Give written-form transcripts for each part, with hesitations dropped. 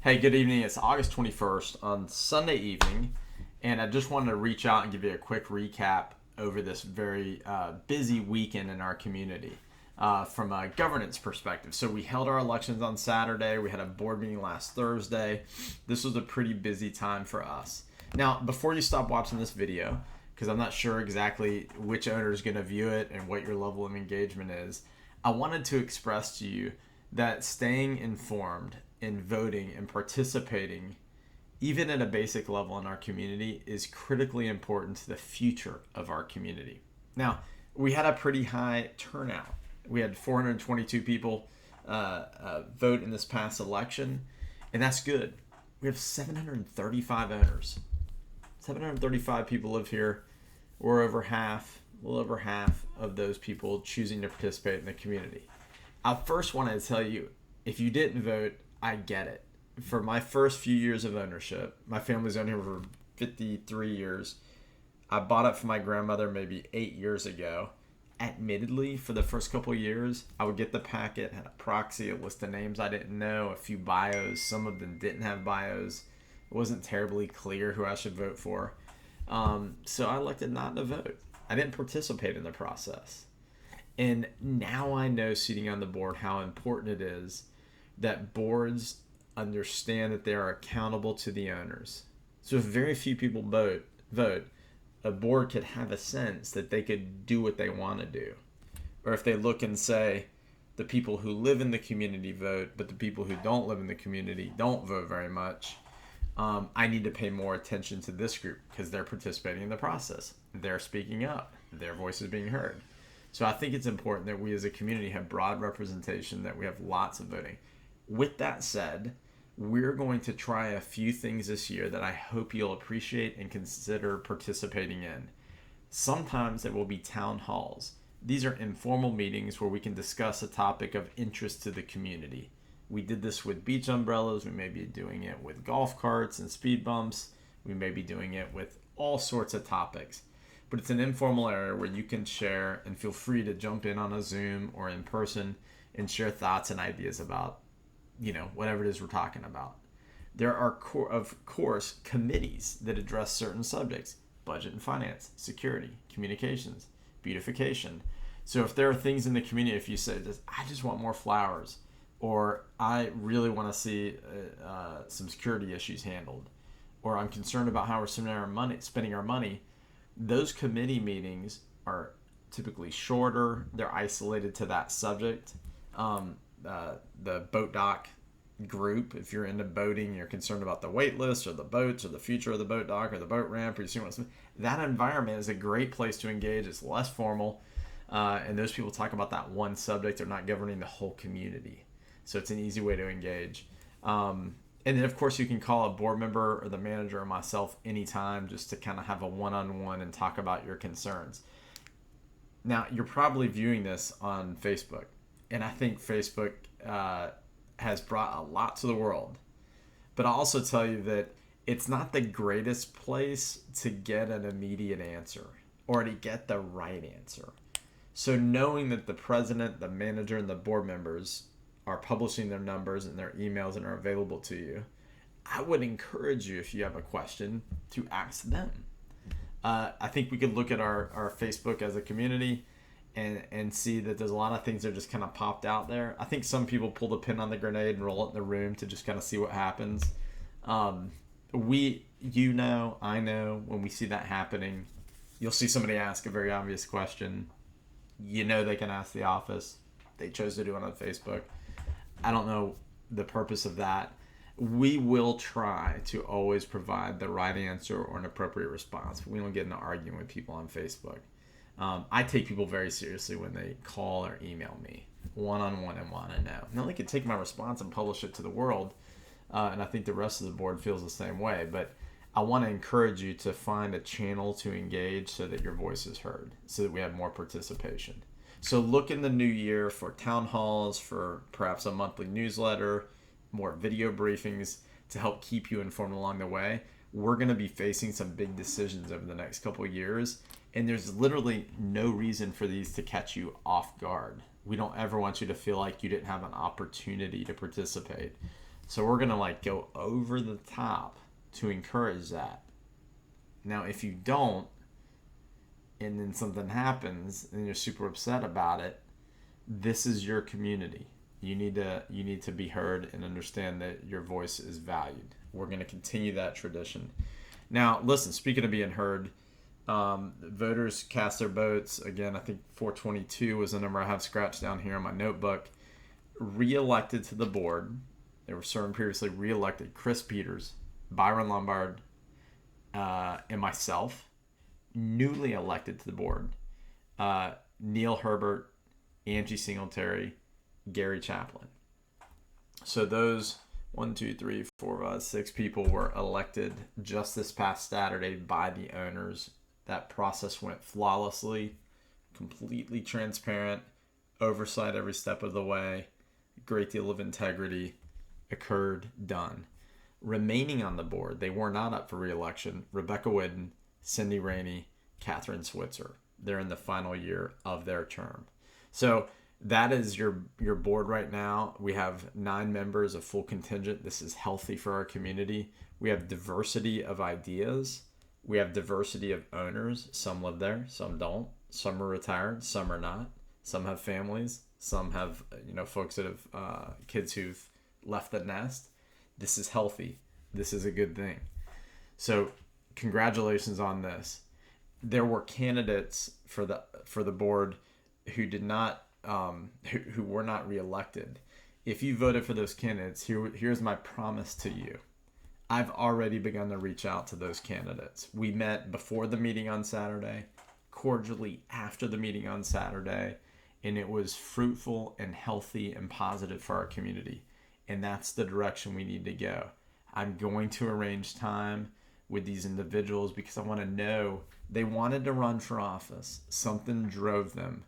Hey, good evening. It's August 21st on Sunday evening, and I just wanted to reach out and give you a quick recap over this very busy weekend in our community from a governance perspective. So, we held our elections on Saturday, we had a board meeting last Thursday. This was a pretty busy time for us. Now, before you stop watching this video, because I'm not sure exactly which owner is going to view it and what your level of engagement is, I wanted to express to you that staying informed and voting and participating, even at a basic level in our community, is critically important to the future of our community. Now, we had a pretty high turnout. We had 422 people vote in this past election, and that's good. We have 735 owners. 735 people live here. We're over half, a little over half of those people choosing to participate in the community. I first wanted to tell you, if you didn't vote, I get it. For my first few years of ownership, my family's owned here for 53 years. I bought it from my grandmother maybe 8 years ago. Admittedly, for the first couple of years, I would get the packet, had a proxy, a list of names I didn't know, a few bios. Some of them didn't have bios. It wasn't terribly clear who I should vote for. So I elected not to vote. I didn't participate in the process. And now I know, sitting on the board, how important it is that boards understand that they are accountable to the owners. So if very few people vote, a board could have a sense that they could do what they want to do. Or if they look and say, the people who live in the community vote, but the people who don't live in the community don't vote very much, I need to pay more attention to this group because they're participating in the process. They're speaking up. Their voice is being heard. So I think it's important that we as a community have broad representation, that we have lots of voting. With that said, we're going to try a few things this year that I hope you'll appreciate and consider participating in. Sometimes there will be town halls. These are informal meetings where we can discuss a topic of interest to the community. We did this with beach umbrellas. We may be doing it with golf carts and speed bumps. We may be doing it with all sorts of topics. But it's an informal area where you can share and feel free to jump in on a Zoom or in person and share thoughts and ideas about, whatever it is we're talking about. There are, of course, committees that address certain subjects: budget and finance, security, communications, beautification. So if there are things in the community, if you say, I just want more flowers, or I really want to see some security issues handled, or I'm concerned about how we're spending our money, those committee meetings are typically shorter. They're isolated to that subject. The boat dock group, if you're into boating, you're concerned about the wait list or the boats or the future of the boat dock or the boat ramp, or you see what's, that environment is a great place to engage. It's less formal, and those people talk about that one subject. They're not governing the whole community, so it's an easy way to engage. And then, of course, you can call a board member or the manager or myself anytime just to kind of have a one-on-one and talk about your concerns. Now, you're probably viewing this on Facebook, and I think Facebook has brought a lot to the world. But I'll also tell you that it's not the greatest place to get an immediate answer or to get the right answer. So knowing that the president, the manager, and the board members are publishing their numbers and their emails and are available to you, I would encourage you, if you have a question, to ask them. I think we could look at our Facebook as a community and see that there's a lot of things that just kind of popped out there. I think some people pull the pin on the grenade and roll it in the room to just kind of see what happens. I know when we see that happening, you'll see somebody ask a very obvious question. They can ask the office. They chose to do it on Facebook. I don't know the purpose of that. We will try to always provide the right answer or an appropriate response. We don't get into arguing with people on Facebook. I take people very seriously when they call or email me one-on-one and want to know. Now, they can take my response and publish it to the world, and I think the rest of the board feels the same way. But I want to encourage you to find a channel to engage so that your voice is heard, so that we have more participation. So look in the new year for town halls, for perhaps a monthly newsletter, more video briefings to help keep you informed along the way. We're going to be facing some big decisions over the next couple of years, and there's literally no reason for these to catch you off guard. We don't ever want you to feel like you didn't have an opportunity to participate. So we're gonna go over the top to encourage that. Now, if you don't, and then something happens and you're super upset about it, this is your community. You need to be heard and understand that your voice is valued. We're going to continue that tradition. Now, listen, speaking of being heard, voters cast their votes. Again, I think 422 was the number I have scratched down here on my notebook. Re-elected to the board. They were serving previously re-elected Chris Peters, Byron Lombard, and myself. Newly elected to the board, Neil Herbert, Angie Singletary, Gary Chaplin. So those 6 people were elected just this past Saturday by the owners. That process went flawlessly, completely transparent, oversight every step of the way, great deal of integrity occurred, done. Remaining on the board, they were not up for re-election, Rebecca Whidden, Cindy Rainey, Catherine Switzer. They're in the final year of their term. So that is your board right now. We have 9 members, of full contingent. This is healthy for our community. We have diversity of ideas. We have diversity of owners. Some live there, some don't. Some are retired, some are not. Some have families. Some have folks that have kids who've left the nest. This is healthy. This is a good thing. So congratulations on this. There were candidates for the board who did not who were not reelected. If you voted for those candidates, here's my promise to you. I've already begun to reach out to those candidates. We met before the meeting on Saturday, cordially after the meeting on Saturday, and it was fruitful and healthy and positive for our community. And that's the direction we need to go. I'm going to arrange time with these individuals because I want to know they wanted to run for office. Something drove them.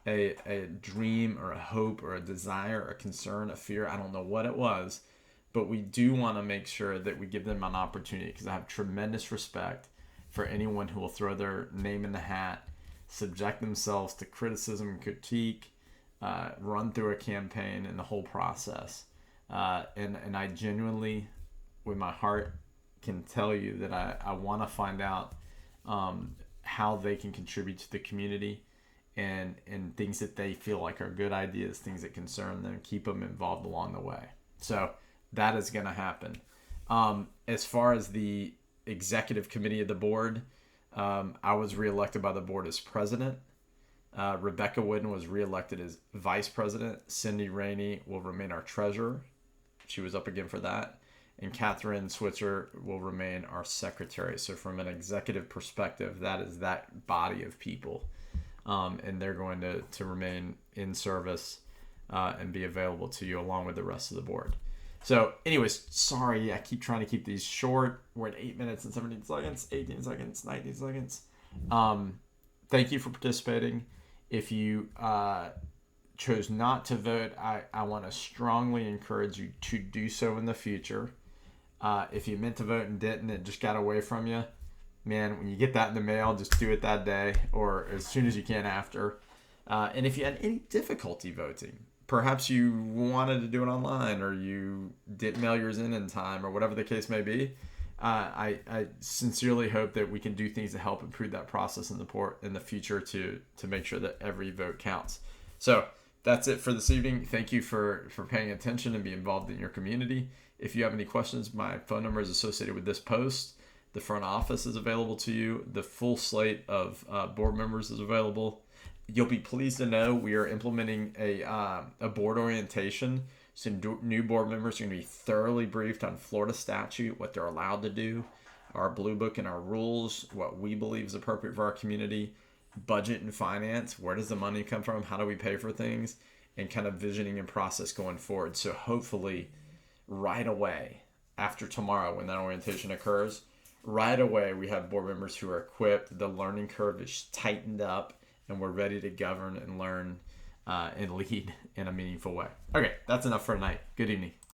A dream or a hope or a desire, a concern, a fear. I don't know what it was, but we do want to make sure that we give them an opportunity because I have tremendous respect for anyone who will throw their name in the hat, subject themselves to criticism and critique, run through a campaign and the whole process. And I genuinely, with my heart, can tell you that I want to find out how they can contribute to the community and things that they feel like are good ideas, things that concern them, keep them involved along the way. So that is going to happen. As far as the executive committee of the board, I was reelected by the board as president. Rebecca Whidden was reelected as vice president. Cindy Rainey will remain our treasurer. She was up again for that. And Catherine Switzer will remain our secretary. So from an executive perspective, that is that body of people. And they're going to remain in service and be available to you along with the rest of the board. So anyways, sorry, I keep trying to keep these short. We're at 8 minutes and 17 seconds, 18 seconds, 19 seconds. Thank you for participating. If you chose not to vote, I want to strongly encourage you to do so in the future. If you meant to vote and didn't, it just got away from you, man, when you get that in the mail, just do it that day or as soon as you can after. And if you had any difficulty voting, perhaps you wanted to do it online or you didn't mail yours in time or whatever the case may be, I sincerely hope that we can do things to help improve that process in the future to make sure that every vote counts. So that's it for this evening. Thank you for paying attention and being involved in your community. If you have any questions, my phone number is associated with this post. The front office is available to you. The full slate of board members is available. You'll be pleased to know we are implementing a board orientation. So new board members are going to be thoroughly briefed on Florida statute, what they're allowed to do, our blue book and our rules, what we believe is appropriate for our community, budget and finance, where does the money come from, how do we pay for things, and kind of visioning and process going forward. So hopefully right away after tomorrow when that orientation occurs, right away we have board members who are equipped, the learning curve is tightened up, and we're ready to govern and learn and lead in a meaningful way. Okay, that's enough for tonight. Good evening.